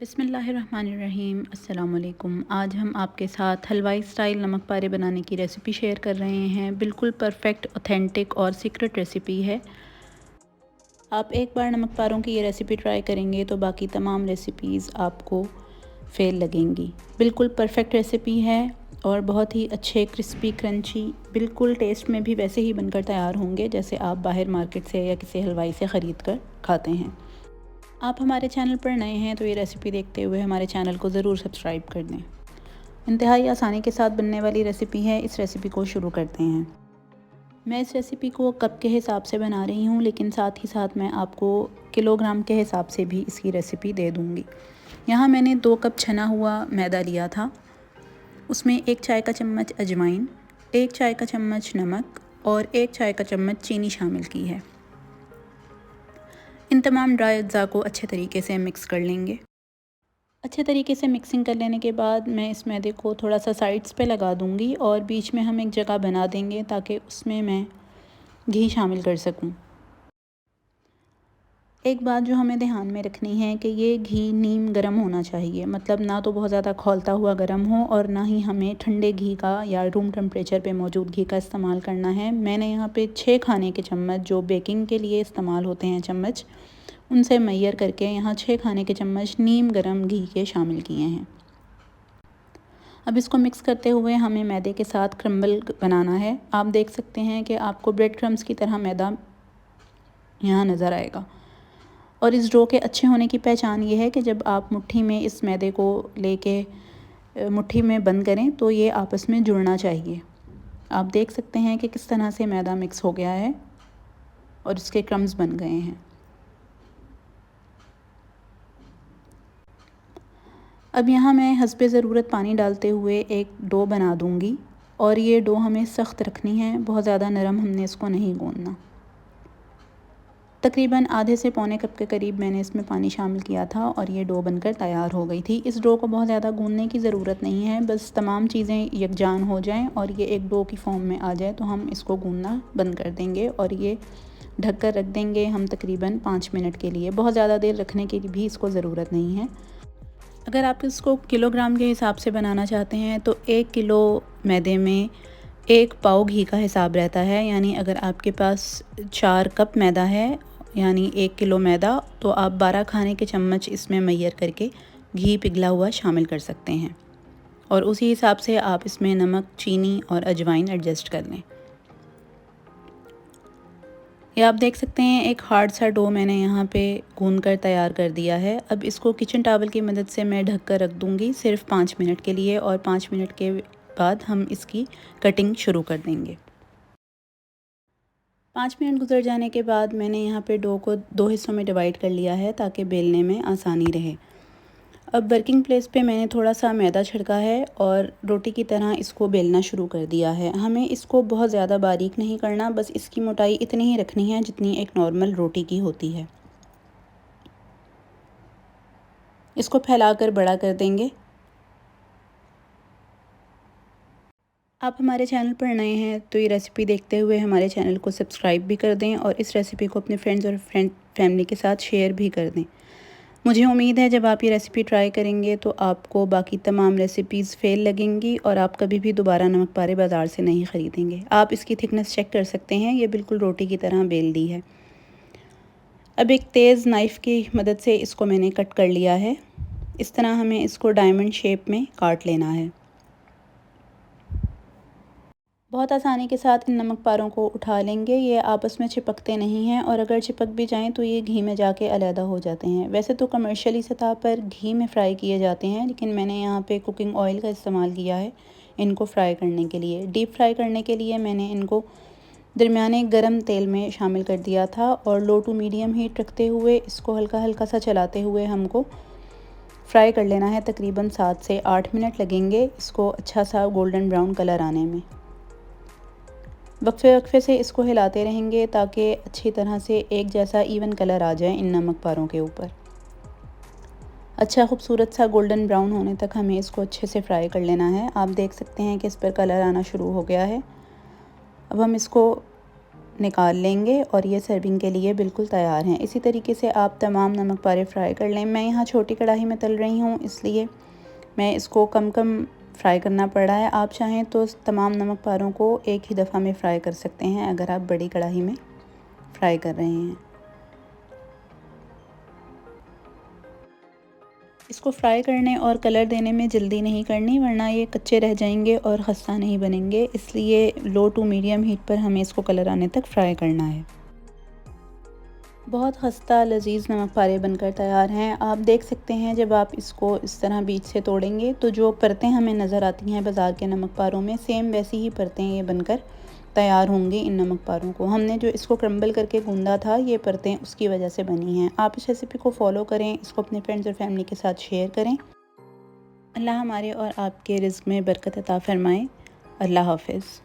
बिस्मिल्लाहिर्रहमानिर्रहीम। अस्सलाम वालेकुम। आज हम आपके साथ हलवाई स्टाइल नमक पारे बनाने की रेसिपी शेयर कर रहे हैं। बिल्कुल परफेक्ट, ऑथेंटिक और सीक्रेट रेसिपी है। आप एक बार नमक पारों की ये रेसिपी ट्राई करेंगे तो बाकी तमाम रेसिपीज़ आपको फेल लगेंगी। बिल्कुल परफेक्ट रेसिपी है और बहुत ही अच्छे क्रिस्पी क्रंची, बिल्कुल टेस्ट में भी वैसे ही बनकर तैयार होंगे जैसे आप बाहर मार्केट से या किसी हलवाई से ख़रीद कर खाते हैं। आप हमारे चैनल पर नए हैं तो ये रेसिपी देखते हुए हमारे चैनल को ज़रूर सब्सक्राइब कर दें। इंतहाई आसानी के साथ बनने वाली रेसिपी है। इस रेसिपी को शुरू करते हैं। मैं इस रेसिपी को कप के हिसाब से बना रही हूँ, लेकिन साथ ही साथ मैं आपको किलोग्राम के हिसाब से भी इसकी रेसिपी दे दूँगी। यहाँ मैंने 2 कप छना हुआ मैदा लिया था। उसमें 1 चाय का चम्मच अजवाइन, 1 चाय का चम्मच नमक और 1 चाय का चम्मच चीनी शामिल की है। इन तमाम ड्राई अज्जा को अच्छे तरीके से मिक्स कर लेंगे। अच्छे तरीके से मिक्सिंग कर लेने के बाद मैं इस मैदे को थोड़ा सा साइड्स पे लगा दूंगी और बीच में हम एक जगह बना देंगे ताकि उसमें मैं घी शामिल कर सकूं। एक बात जो हमें ध्यान में रखनी है कि ये घी नीम गर्म होना चाहिए, मतलब ना तो बहुत ज़्यादा खौलता हुआ गर्म हो और ना ही हमें ठंडे घी का या रूम टेम्परेचर पे मौजूद घी का इस्तेमाल करना है। मैंने यहाँ पे 6 खाने के चम्मच जो बेकिंग के लिए इस्तेमाल होते हैं चम्मच, उनसे मैयर करके यहाँ 6 खाने के चम्मच नीम गर्म घी के शामिल किए हैं। अब इसको मिक्स करते हुए हमें मैदे के साथ क्रम्बल बनाना है। आप देख सकते हैं कि आपको ब्रेड क्रम्स की तरह मैदा यहाँ नज़र आएगा। और इस डो के अच्छे होने की पहचान ये है कि जब आप मुट्ठी में इस मैदे को लेके मुट्ठी में बंद करें तो ये आपस में जुड़ना चाहिए। आप देख सकते हैं कि किस तरह से मैदा मिक्स हो गया है और इसके क्रम्स बन गए हैं। अब यहाँ मैं हस्बे ज़रूरत पानी डालते हुए एक डो बना दूँगी और ये डो हमें सख्त रखनी है, बहुत ज़्यादा नरम हमने इसको नहीं गूँथना। तकरीबन आधे से पौने कप के करीब मैंने इसमें पानी शामिल किया था और ये डो बनकर तैयार हो गई थी। इस डो को बहुत ज़्यादा गूँथने की ज़रूरत नहीं है, बस तमाम चीज़ें यकजान हो जाएं और ये एक डो की फॉर्म में आ जाए तो हम इसको गूँथना बंद कर देंगे और ये ढक कर रख देंगे हम तकरीबन 5 मिनट के लिए। बहुत ज़्यादा देर रखने की भी इसको ज़रूरत नहीं है। अगर आप इसको किलोग्राम के हिसाब से बनाना चाहते हैं तो 1 किलो मैदे में 1 पाव घी का हिसाब रहता है। यानी अगर आपके पास 4 कप मैदा है यानी 1 किलो मैदा, तो आप 12 खाने के चम्मच इसमें मैयर करके घी पिघला हुआ शामिल कर सकते हैं और उसी हिसाब से आप इसमें नमक, चीनी और अजवाइन एडजस्ट कर लें। ये आप देख सकते हैं एक हार्ड सा डो मैंने यहाँ पे गूंद कर तैयार कर दिया है। अब इसको किचन टॉवल की मदद से मैं ढक कर रख दूँगी सिर्फ 5 मिनट के लिए और 5 मिनट के बाद हम इसकी कटिंग शुरू कर देंगे। 5 मिनट गुजर जाने के बाद मैंने यहाँ पे डो को 2 हिस्सों में डिवाइड कर लिया है ताकि बेलने में आसानी रहे। अब वर्किंग प्लेस पे मैंने थोड़ा सा मैदा छिड़का है और रोटी की तरह इसको बेलना शुरू कर दिया है। हमें इसको बहुत ज़्यादा बारीक नहीं करना, बस इसकी मोटाई इतनी ही रखनी है जितनी एक नॉर्मल रोटी की होती है। इसको फैलाकर बड़ा कर देंगे। आप हमारे चैनल पर नए हैं तो ये रेसिपी देखते हुए हमारे चैनल को सब्सक्राइब भी कर दें और इस रेसिपी को अपने फ्रेंड्स और फैमिली के साथ शेयर भी कर दें। मुझे उम्मीद है जब आप ये रेसिपी ट्राई करेंगे तो आपको बाकी तमाम रेसिपीज़ फेल लगेंगी और आप कभी भी दोबारा नमक पारे बाज़ार से नहीं ख़रीदेंगे। आप इसकी थिकनेस चेक कर सकते हैं, ये बिल्कुल रोटी की तरह बेल दी है। अब एक तेज़ नाइफ़ की मदद से इसको मैंने कट कर लिया है। इस तरह हमें इसको डायमंड शेप में काट लेना है। बहुत आसानी के साथ इन नमक पारों को उठा लेंगे। ये आपस में चिपकते नहीं हैं और अगर चिपक भी जाएं तो ये घी में जाके अलहदा हो जाते हैं। वैसे तो कमर्शियली सतह पर घी में फ्राई किए जाते हैं, लेकिन मैंने यहाँ पे कुकिंग ऑयल का इस्तेमाल किया है इनको फ्राई करने के लिए। डीप फ्राई करने के लिए मैंने इनको दरमियाने गर्म तेल में शामिल कर दिया था और लो टू मीडियम हीट रखते हुए इसको हल्का हल्का सा चलाते हुए हमको फ्राई कर लेना है। तकरीबन 7 से 8 मिनट लगेंगे इसको अच्छा सा गोल्डन ब्राउन कलर आने में। वक्फे वक्फे से इसको हिलाते रहेंगे ताकि अच्छी तरह से एक जैसा इवन कलर आ जाए इन नमक पारों के ऊपर। अच्छा खूबसूरत सा गोल्डन ब्राउन होने तक हमें इसको अच्छे से फ्राई कर लेना है। आप देख सकते हैं कि इस पर कलर आना शुरू हो गया है। अब हम इसको निकाल लेंगे और ये सर्विंग के लिए बिल्कुल तैयार हैं। इसी तरीके से आप तमाम नमक पारे फ्राई कर लें। मैं यहाँ छोटी कढ़ाई में तल रही हूँ, इसलिए मैं इसको कम कम फ्राई करना पड़ रहा है। आप चाहें तो तमाम नमक पारों को एक ही दफ़ा में फ्राई कर सकते हैं अगर आप बड़ी कढ़ाई में फ्राई कर रहे हैं। इसको फ्राई करने और कलर देने में जल्दी नहीं करनी, वरना ये कच्चे रह जाएंगे और खस्ता नहीं बनेंगे। इसलिए लो टू मीडियम हीट पर हमें इसको कलर आने तक फ्राई करना है। बहुत खस्ता लजीज़ नमक पारे बनकर तैयार हैं। आप देख सकते हैं जब आप इसको इस तरह बीच से तोड़ेंगे तो जो परतें हमें नज़र आती हैं बाज़ार के नमक पारों में, सेम वैसी ही परतें ये बनकर तैयार होंगी। इन नमक पारों को हमने जो इसको क्रम्बल करके गूंदा था, ये परतें उसकी वजह से बनी हैं। आप इस रेसिपी को फॉलो करें, इसको अपने फ्रेंड्स और फैमिली के साथ शेयर करें। अल्लाह हमारे और आपके रिज़्क़ में बरकत अता फ़रमाए। अल्लाह हाफ़िज़।